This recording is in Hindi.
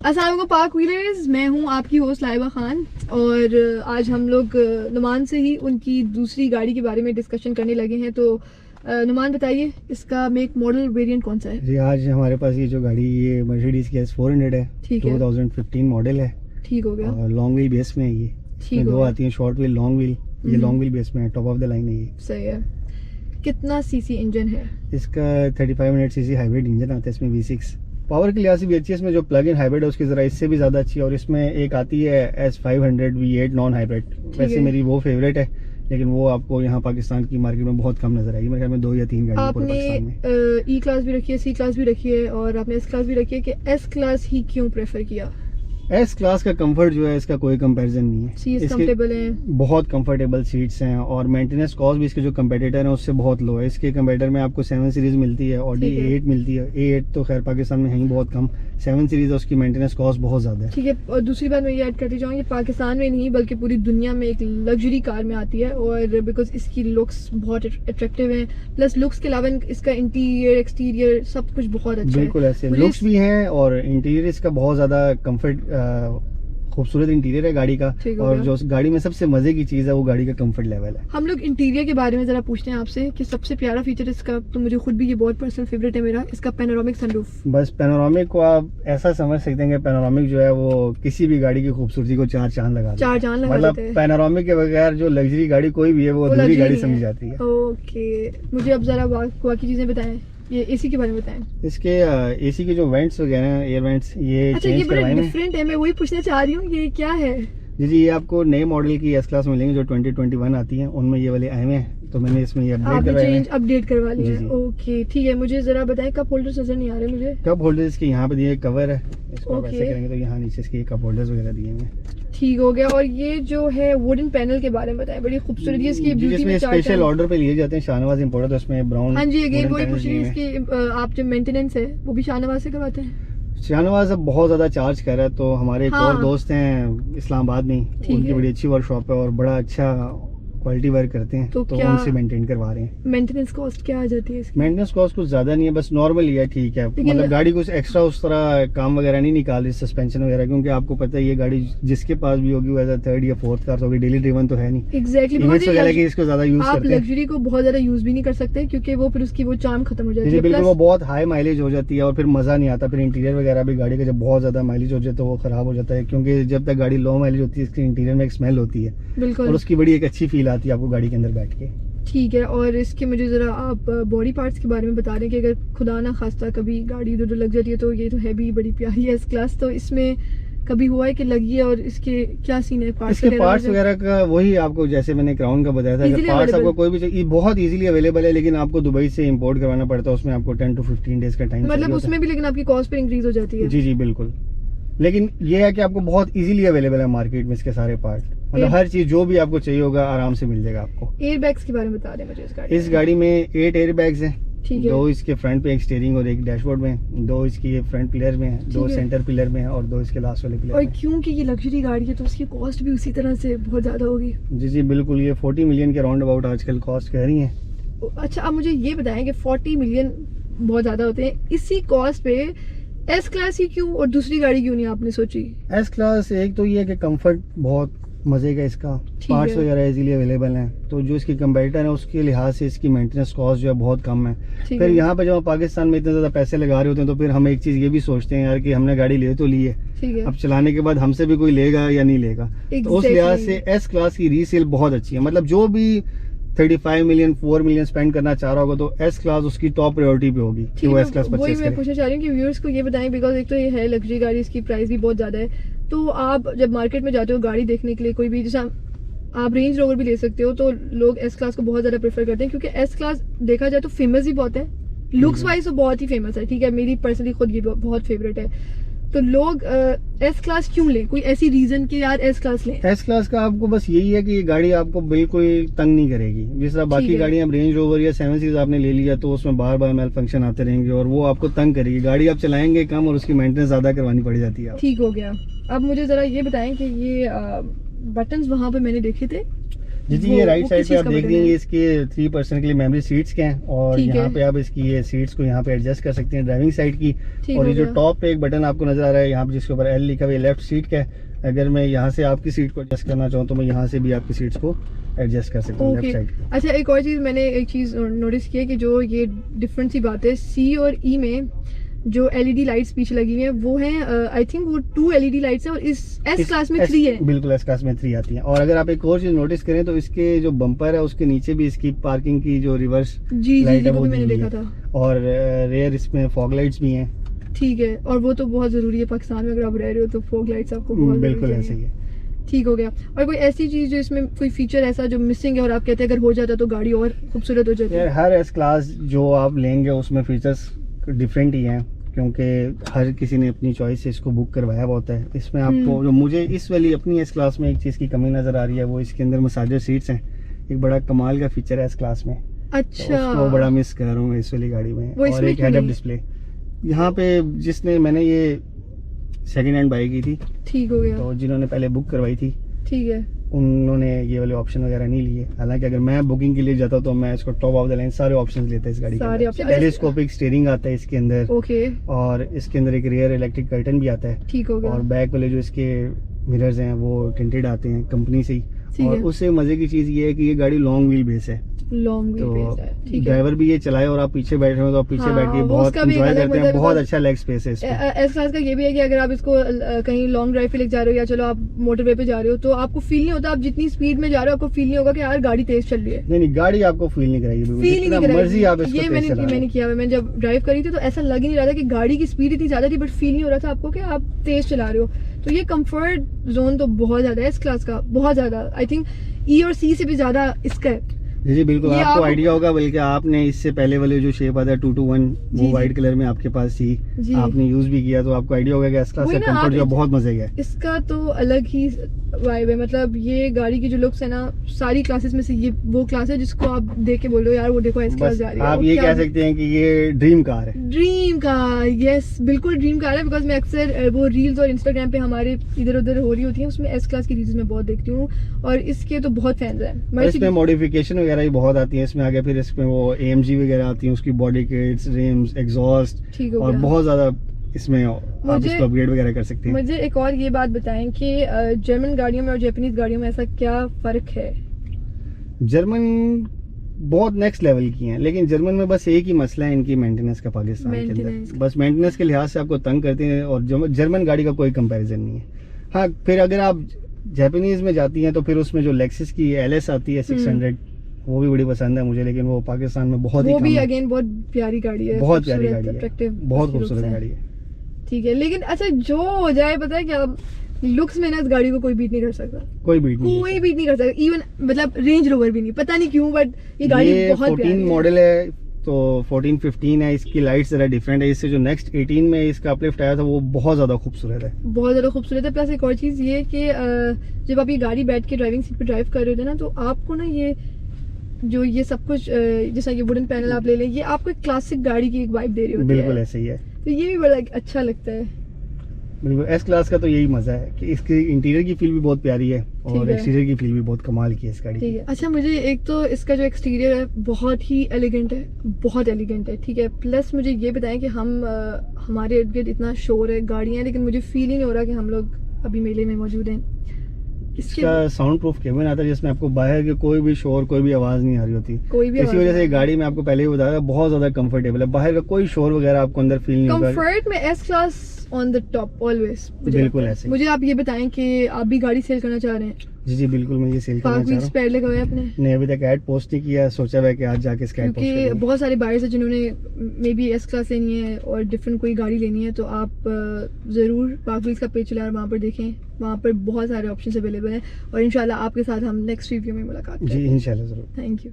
अस्सलाम वालेकुम पाक व्हीलर्स, मैं हूं आपकी होस्ट लाइबा खान और आज हम लोग नुमान से ही उनकी दूसरी गाड़ी के बारे में डिस्कशन करने लगे हैं। तो नुमान बताइए, इसका मेक मॉडल वेरिएंट कौन सा है? जी, आज हमारे पास ये जो गाड़ी ये मर्सिडीज की S400 है। ठीक है, 2015 मॉडल है। ठीक हो गया। और लॉन्ग व्हील बेस में है ये। ठीक दो आती है, शॉर्ट व्हील, लॉन्ग व्हील। ये लॉन्ग व्हील बेस में है, टॉप ऑफ द लाइन है ये। सही है। कितना सीसी इंजन है इसका? 3500 सीसी हाइब्रिड इंजन आता है इसमें V6। पावर के लिहाज से भी अच्छी है। इसमें जो प्लग इन हाइब्रिड है उसकी ज़रा इससे भी ज़्यादा अच्छी है। और इसमें एक आती है S500 V8 नॉन हाइब्रिड। वैसे मेरी वो फेवरेट है, लेकिन वो आपको यहाँ पाकिस्तान की मार्केट में बहुत कम नजर आएगी। मेरे ख्याल में 2 या 3 गाड़ी आपने E क्लास भी रखी है, C क्लास भी रखी है और आपने S क्लास भी रखी है कि S क्लास ही क्यों प्रेफर किया? S क्लास का कंफर्ट जो है इसका कोई कंपैरिजन नहीं है। सीट्स कंफर्टेबल हैं, बहुत कंफर्टेबल सीट्स हैं और मेंटेनेंस कॉस्ट भी इसके जो कंपेटिटर है उससे बहुत लो है। इसके कंपेटिटर में आपको 7 सीरीज मिलती है, ऑडी A8 मिलती है। A8 तो खैर पाकिस्तान में है ही बहुत कम। 7 सीरीज है, उसकी मेंटेनेंस कॉस्ट बहुत ज़्यादा है। ठीक है। और दूसरी बात मैं ये ऐड करती चाहूँगी, पाकिस्तान में नहीं बल्कि पूरी दुनिया में एक लग्जरी कार में आती है और बिकॉज इसकी लुक्स बहुत अट्रैक्टिव हैं। प्लस लुक्स के अलावा इसका इंटीरियर एक्सटीरियर सब कुछ बहुत अच्छा है। बिल्कुल ऐसे लुक्स भी हैं और इंटीरियर इसका बहुत ज़्यादा कम्फर्ट, खूबसूरत इंटीरियर है गाड़ी का। और जो गाड़ी में सबसे मजे की चीज है वो गाड़ी का कंफर्ट लेवल है। हम लोग इंटीरियर के बारे में जरा पूछते हैं आपसे कि सबसे प्यारा फीचर इसका, तो मुझे खुद भी ये बहुत पर्सनल फेवरेट है मेरा, इसका पैनोरामिक सनरूफ। बस पैनोरामिक को आप ऐसा समझ सकते हैं कि पैनोरामिक जो है वो किसी भी गाड़ी की खूबसूरती को चार चांद लगा देता है। मतलब पैनोरामिक के बगैर जो लग्जरी गाड़ी कोई भी है वो अधूरी गाड़ी समझी जाती है। ओके, मुझे अब जरा बाकी चीजें बताएं। ये एसी के बारे में बताएं। इसके एसी के जो वेंट्स वगैरह हैं, एयर वेंट्स, ये अच्छा, ये बड़े डिफरेंट है। मैं वही पूछना चाह रही हूँ, ये क्या है? जी, ये आपको नए मॉडल की S क्लास मिलेंगे जो 2021 आती हैं, उनमें ये वाले आए हैं। तो मैंने इसमें ये अपडेट करवा लिया है। ओके, ठीक है। मुझे जरा बताएं, कप होल्डर्स नजर नहीं आ रहे मुझे। कप होल्डर्स के यहाँ पे दिए कवर है, इसको आप ऐसे करेंगे तो यहाँ नीचे इसके कप होल्डर्स वगैरह दिए हैं। ठीक हो गया। और ये जो है वुडन पैनल के बारे में बताएं, बड़ी खूबसूरत है इसकी ब्यूटी में। स्पेशल ऑर्डर पे लिए जाते हैं, शाहनवाज इंपोर्टर, तो इसमें ब्राउन। हाँ जी, अगेन वही पूछ रही है इसकी आप जो मेंटेनेंस है वो भी शाहनवाज से करवाते हैं? शाहनवाज अब बहुत ज्यादा चार्ज कर रहा है, तो हमारे एक और दोस्त हैं इस्लामाबाद में, उनकी बड़ी अच्छी वर्कशॉप है और बड़ा अच्छा क्वालिटी वर्क करते हैं, तो उनसे मेंटेन करवा रहे हैं। मेंटेनेंस कॉस्ट क्या आ जाती है इसकी? मेंटेनेंस कॉस्ट कुछ ज्यादा नहीं है, बस नॉर्मल ही है, ठीक है। मतलब गाड़ी कुछ एक्स्ट्रा उस तरह काम वगैरह नहीं निकाल रही, सस्पेंशन वगैरह, क्योंकि आपको पता है ये गाड़ी जिसके पास भी होगी वो एज 3rd या 4th कार होगी, डेली ड्रिवन तो है नहीं। एग्जैक्टली, इसको ज्यादा यूज करते हैं। आप लग्जरी को बहुत ज्यादा यूज भी नहीं कर सकते क्योंकि वो फिर उसकी वो चार्म खत्म हो जाती है। बिल्कुल, वो बहुत हाई माइलेज हो जाती है और फिर मजा नहीं आता। फिर इंटीरियर वगैरह भी गाड़ी का जब बहुत ज्यादा माइलेज हो जाए तो वो खराब हो जाता है, क्योंकि जब तक गाड़ी लो माइलेज होती है इसके इंटीरियर में एक स्मेल होती है। बिल्कुल, और उसकी बड़ी एक अच्छी फील आती है आपको गाड़ी के अंदर बैठ के। ठीक है। और इसके मुझे जरा आप बॉडी पार्ट्स के बारे में बता दें कि अगर खुदा ना खास्ता कभी गाड़ी इधर लग जाती है, तो ये तो है भी बड़ी प्यारी है S क्लास, तो इसमें कभी हुआ है कि लगी है? और इसके क्या सीन है इसके पार्ट्स वगैरह का? वही आपको जैसे मैंने क्राउन का बताया था, अगर पार्ट्स आपको कोई भी चाहिए बहुत इजीली अवेलेबल है, लेकिन आपको दुबई से इंपोर्ट करवाना पड़ता है। उसमें आपको 10 to 15 डेज का टाइम, मतलब उसमें भी लेकिन आपकी कॉस्ट पर इंक्रीज हो जाती है। जी जी बिल्कुल, लेकिन ये है कि आपको बहुत इजीली अवेलेबल है मार्केट में इसके सारे पार्ट। मतलब हर चीज जो भी आपको चाहिए होगा आराम से मिल जाएगा आपको। एयर बैग्स के बारे में बता दें मुझे। इस गाड़ी में 8 एयर बैग्स हैं। ठीक है। 2 इसके फ्रंट पे, एक स्टीयरिंग और एक डैशबोर्ड में, 2 इसकी फ्रंट पिलर में है, 2 सेंटर पिलर में है और 2 इसके लास्ट वाले पिलर और क्योंकि ये लग्जरी गाड़ी है तो उसकी कॉस्ट भी उसी तरह से बहुत ज्यादा होगी। जी जी बिल्कुल, ये 40 मिलियन के राउंड अबाउट आजकल कॉस्ट कह रही है। अच्छा, अब मुझे ये बताएं कि 40 मिलियन बहुत ज्यादा होते हैं, इसी कॉस्ट पे S क्लास ही क्यों और दूसरी गाड़ी क्यों नहीं आपने सोची? S क्लास एक तो ये है कि कंफर्ट बहुत मजे का, इसका पार्ट्स वगैरह इजीली अवेलेबल हैं, तो जो इसकी कंपेटिटर है उसके लिहाज से इसकी मेंटेनेंस कॉस्ट जो है बहुत कम है। फिर यहाँ पे जब हम पाकिस्तान में इतने ज्यादा पैसे लगा रहे होते हैं तो फिर हम एक चीज ये भी सोचते हैं यार कि हमने गाड़ी ले तो ली है, अब चलाने के बाद हमसे भी कोई लेगा या नहीं लेगा। तो उस लिहाज से S क्लास की रीसेल बहुत अच्छी है। मतलब जो भी 35 मिलियन 4 मिलियन स्पेंड करना चाह रहा होगा तो S क्लास उसकी टॉप प्रायोरिटी पे होगी कि वो S क्लास परचेज करे। मैं पूछना चाह रही हूँ कि व्यूअर्स को ये बताएं, बिकॉज एक तो ये है लग्जरी गाड़ी, इसकी प्राइस भी बहुत ज्यादा है, तो आप जब मार्केट में जाते हो गाड़ी देखने के लिए कोई भी, जैसे आप रेंज रोवर भी ले सकते हो, तो लोग S क्लास को बहुत ज्यादा प्रेफर करते हैं क्योंकि S क्लास देखा जाए तो फेमस ही बहुत है, लुक्स वाइज तो बहुत ही फेमस है। ठीक है, मेरी पर्सनली खुद ये बहुत फेवरेट है। तो लोग S क्लास क्यों लें? कोई ऐसी रीजन कि यार S क्लास लें? S क्लास का आपको बस यही है कि ये गाड़ी आपको बिल्कुल तंग नहीं करेगी। जिस तरह बाकी गाड़ियां रेंज रोवर या 7 सीरीज आपने ले लिया तो उसमें बार बार मेल फंक्शन आते रहेंगे और वो आपको तंग करेगी। गाड़ी आप चलाएंगे कम और उसकी मेंटेनेंस ज्यादा करवानी पड़ जाती है। ठीक हो गया। अब मुझे जरा ये बताएं कि ये बटन्स वहाँ पे मैंने देखे थे, जी जी, ये राइट साइड पे आप देख रही हैं, इसके 3 पर्सन के लिए मेमोरी सीट्स के हैं और यहाँ पे आप इसकी ये सीट्स को यहाँ पे एडजस्ट कर सकते हैं ड्राइविंग साइड की। और ये जो टॉप पे एक बटन आपको नजर आ रहा है यहाँ पे जिसके ऊपर एल लिखा हुआ है, लेफ्ट सीट का है। अगर मैं यहाँ से आपकी सीट को एडजस्ट करना चाहूँ तो मैं यहाँ से भी आपकी सीट्स को एडजस्ट कर सकता हूँ लेफ्ट साइड। अच्छा, एक और चीज़ मैंने एक चीज़ नोटिस की है कि जो ये डिफरेंट सी बात है, सी और ई में जो एलईडी लाइट्स पीछे लगी हुई हैं वो हैं, आई थिंक वो 2 एलईडी लाइट्स हैं और इस एस क्लास में 3 है। बिल्कुल एस क्लास में 3 आती हैं। और अगर आप एक और चीज नोटिस करें तो इसके जो बम्पर है उसके नीचे भी इसकी पार्किंग की जो रिवर्स लाइट है वो मैंने देखा था। और रेयर इसमें फॉग लाइट्स भी हैं। ठीक है, और वो तो बहुत ज़रूरी है पाकिस्तान में, अगर आप रह रहे हो तो फॉग लाइट्स आपको बहुत बिल्कुल ऐसे ही है। ठीक हो गया। और कोई ऐसी चीज़ जो इसमें कोई फीचर ऐसा जो मिसिंग है और आप कहते हैं अगर हो जाता तो गाड़ी और खूबसूरत हो जाती है? हर एस क्लास जो आप लेंगे उसमें फीचर्स डिफरेंट ही हैं, क्योंकि हर किसी ने अपनी चॉइस से इसको बुक करवाया होता है। इसमें आपको जो मुझे इस वाली अपनी एस क्लास में एक चीज़ की कमी नज़र आ रही है वो इसके अंदर मसाजर सीट्स हैं। एक बड़ा कमाल का फीचर है एस क्लास में। अच्छा, तो बड़ा मिस कर रहा हूँ इस वाली गाड़ी में। और एक हेड अप डिस्प्ले यहाँ पे जिसने मैंने ये सेकंड हैंड बाई की थी, ठीक हो गया, तो जिन्होंने पहले बुक करवाई थी, ठीक है, उन्होंने ये वाले ऑप्शन वगैरह नहीं लिए। हालांकि अगर मैं बुकिंग के लिए जाता तो मैं इसको टॉप ऑफ द लाइन सारे ऑप्शंस लेता है इस गाड़ी के। टेलीस्कोपिक स्टीयरिंग आता है इसके अंदर, ओके, और इसके अंदर एक रियर इलेक्ट्रिक कर्टन भी आता है, ठीक हो गया। और बैक वाले जो इसके मिरर्स हैं वो टिंटेड आते हैं कंपनी से ही। और उससे मजे की चीज ये है कि ये गाड़ी लॉन्ग व्हील बेस है, लॉन्ग व्हील बेस है, ठीक है। ड्राइवर भी ये चलाए और आप पीछे बैठे हो तो आप पीछे बैठ के बहुत एंजॉय करते हैं, बहुत अच्छा लेग स्पेस है इसमें। एस क्लास का ये भी है कि अगर आप इसको कहीं लॉन्ग ड्राइव पे लेके जा रहे हो या चलो आप मोटरवे पे जा रहे हो तो आपको फील नहीं होता, आप जितनी स्पीड में जा रहे हो आपको फील नहीं होगा कि यार गाड़ी तेज चल रही है। नहीं, गाड़ी आपको फील नहीं कराएगी, फील नहीं कराएगी। मर्जी आप इसको ये मैंने किया है। मैं जब ड्राइव करी थी तो ऐसा लग ही नहीं रहा था कि गाड़ी की स्पीड इतनी ज्यादा थी, बट फील नहीं हो रहा था आपको कि आप तेज चला रहे हो। तो ये कंफर्ट जोन तो बहुत ज्यादा है इस क्लास का, बहुत ज्यादा। आई थिंक ई और सी से भी ज्यादा इसका है। जी बिल्कुल, आपको आइडिया होगा, बल्कि आपने इससे पहले वाले जो शेप आता है 221 वो व्हाइट कलर में आपके पास थी, आपने यूज भी किया, तो आपको आइडिया होगा कि एस क्लास का कंफर्ट जो बहुत मजे का है। इसका तो अलग ही वाइब है, मतलब ये गाड़ी की जो लुक्स है ना, सारी क्लासेस में से ये वो क्लास है जिसको आप देख के बोलो यार वो देखो एस क्लास जा रही है। आप ये कह सकते हैं कि ये ड्रीम कार है। ड्रीम कार, यस, बिल्कुल ड्रीम कार है। बिकॉज मैं अक्सर वो रील्स और इंस्टाग्राम पे हमारे इधर उधर हो रही होती है, उसमें एस क्लास की रील्स मैं बहुत देखती हूँ और इसके तो बहुत फैंस हैं। इसमें मॉडिफिकेशन वगैरह भी बहुत आती है इसमें आगे, फिर इसमें वो AMG वगैरह आती है, उसकी बॉडी किट्स, रिम्स, एग्जॉस्ट और बहुत ज्यादा इसमें आप इसको अपग्रेड वगैरह कर सकते हैं। मुझे एक और ये बात बताएं कि जर्मन गाड़ियों में और जापानीज गाड़ियों में ऐसा क्या फर्क है? जर्मन बहुत नेक्स्ट लेवल की हैं, लेकिन जर्मन में बस एक ही मसला है इनकी मेंटेनेंस का पाकिस्तान के अंदर। बस मेंटेनेंस के लिहाज से आपको तंग करते हैं और जर्मन गाड़ी का कोई कंपैरिजन नहीं है। हाँ, फिर अगर आप जापानीज में जाती हैं तो फिर उसमें जो लेक्सिस की LS आती है 600, वो भी बड़ी पसंद है मुझे, लेकिन वो पाकिस्तान में बहुत ही वो भी अगेन बहुत प्यारी गाड़ी है, बहुत प्यारी गाड़ी है, बहुत खूबसूरत गाड़ी है। ठीक है, लेकिन अच्छा जो हो जाए पता है क्या, लुक्स में ना इस गाड़ी को कोई बीट नहीं कर सकता, कोई बीट नहीं कर सकता। इवन मतलब रेंज रोवर भी नहीं, पता नहीं क्यों, बट ये गाड़ी बहुत प्यारी है। 14 मॉडल है तो 14-15 है, इसकी लाइट्स जरा डिफरेंट है इससे। जो नेक्स्ट 18 में इसका अपलिफ्ट आया था वो बहुत ज्यादा खूबसूरत है, बहुत ज्यादा खूबसूरत है। प्लस एक और चीज ये कि जब आप ये गाड़ी बैठ के ड्राइविंग सीट पे ड्राइव कर रहे होते ना, तो आपको ना ये जो ये सब कुछ जैसा ये वुडन पैनल आप ले लें, ये आपको एक क्लासिक गाड़ी की एक वाइब दे रही होती है। बिल्कुल ऐसे ही है, तो ये भी बड़ा अच्छा लगता है। बिल्कुल, एस क्लास का तो यही मजा है कि इसकी इंटीरियर की फील भी बहुत प्यारी है और एक्सटीरियर की फील भी बहुत कमाल की है इस गाड़ी की। अच्छा, मुझे एक तो इसका जो एक्सटीरियर है बहुत ही एलिगेंट है, बहुत एलिगेंट है, ठीक है। प्लस मुझे ये बताएं कि हमारे इर्द गिर्द इतना शोर है, गाड़ियाँ हैं, लेकिन मुझे फील ही नहीं हो रहा कि हम लोग अभी मेले में मौजूद हैं। इसका साउंड प्रूफ केबिन आता है जिसमें आपको बाहर के कोई भी शोर, कोई भी आवाज नहीं आ रही होती, इसी वजह से गाड़ी में आपको पहले ही बताया बहुत ज्यादा कंफर्टेबल है, बाहर का कोई शोर वगैरह आपको अंदर फील नहीं होगा। कंफर्ट में S class on the top always. बिल्कुल ऐसे। मुझे आप ये बताएं कि आप भी गाड़ी सेल करना चाह रहे हैं? जी बिल्कुल, मैं ये सेल करना चाह रहा हूं। पैड लगा हुआ है आपने? नहीं, अभी तक ऐड पोस्ट नहीं किया, सोचा हुआ है कि आज जाके इसका ऐड पोस्ट करेंगे। क्योंकि बहुत सारे बायर्स हैं जिन्होंने मे बी एस क्लास लेनी है और डिफरेंट कोई गाड़ी लेनी है, तो आप ज़रूर पार्क व्हील्स का पेज चला वहाँ पर देखें, वहाँ पर बहुत सारे ऑप्शन अवेलेबल हैं और इंशाल्लाह आपके साथ हम नेक्स्ट रिव्यू में मुलाकात करेंगे। जी इंशाल्लाह ज़रूर। Thank you.